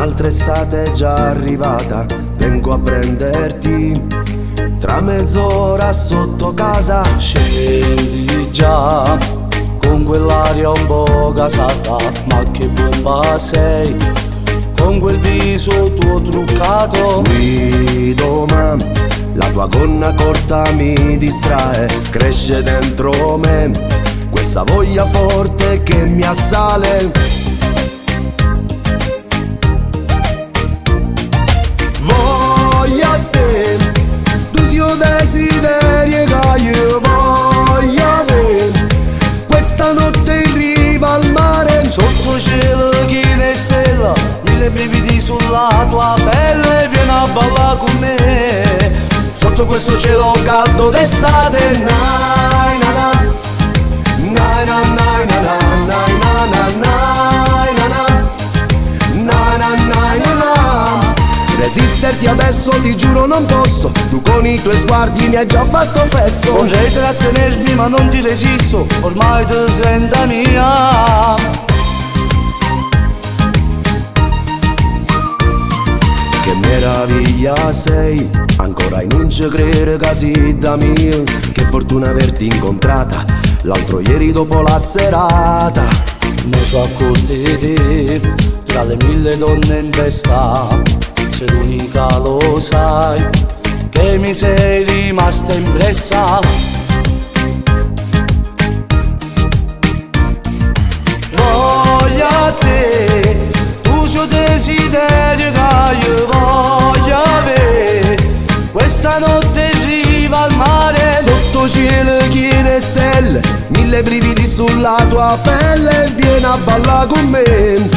Un'altra estate è già arrivata, vengo a prenderti. Tra mezz'ora sotto casa scendi già, con quell'aria un po' gasata. Ma che bomba sei, con quel viso tuo truccato. Guido, ma la tua gonna corta mi distrae. Cresce dentro me questa voglia forte che mi assale. Voglio a te, tu sei un desiderio che io voglio avere. Questa notte in riva al mare, Sotto cielo chine stella, mille brividi sulla tua pelle. Vieni a ballare con me, sotto questo cielo caldo d'estate. Nai na na, nai na nai na na, nai na na nai na na, nai na nai na na. Resisterti adesso ti giuro non posso, tu con i tuoi sguardi mi hai già fatto fesso. vorrei trattenermi ma non ti resisto, ormai ti sento mia. Che meraviglia sei, ancora non ci credere che sei da mia. Che fortuna averti incontrata l'altro ieri dopo la serata. Mi sono accorti di te, tra le mille donne in festa, sei l'unica, lo sai, che mi sei rimasta impressa. Voglio a te, tu c'ho desiderio che io voglio avere. Questa notte in riva al mare, Sotto cielo piene stelle, mille brividi sulla tua pelle. Vieni a ballare con me,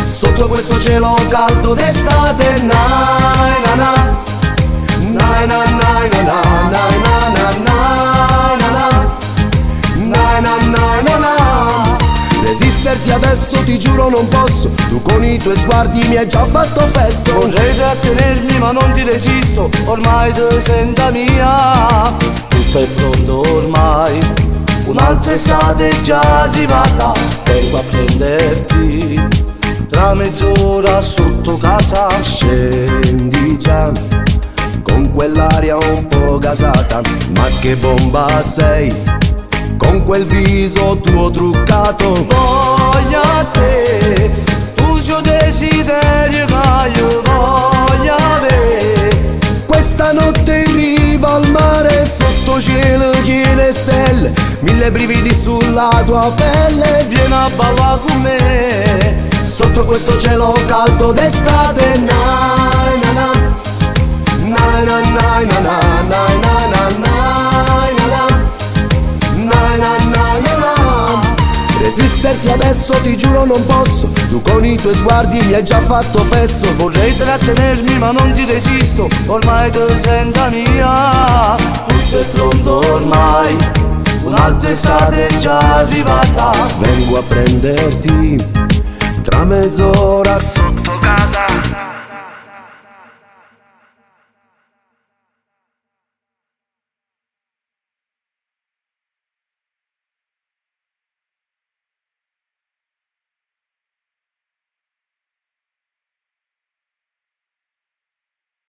sotto questo cielo caldo d'estate. Nai na na, nai na nai na na, nai na na nai na na, nai na nai na na. Resisterti adesso ti giuro non posso, tu con i tuoi sguardi mi hai già fatto fesso. vorrei trattenermi ma non ti resisto, ormai ti sento mia. Tutto è pronto ormai, un'altra estate è già arrivata. Vengo a prenderti, tra mezz'ora sotto casa. Scendi già, con quell'aria un po' gasata. Ma che bomba sei, con quel viso tuo truccato. Voglio a te, tu c'ho desiderio che io voglio avere. Questa notte in riva al mare, sotto cielo piene stelle, mille brividi sulla tua pelle. Vieni a ballare con me, Sotto questo cielo caldo d'estate. Nai na na, nai na nai na na, nai na na nai na na, nai na nai na na. Resisterti adesso ti giuro non posso, tu con i tuoi sguardi mi hai già fatto fesso. vorrei trattenermi ma non ti resisto, ormai ti sento mia. Tutto è pronto ormai, un'altra estate è già arrivata. Vengo a prenderti, tra mezz'ora sotto casa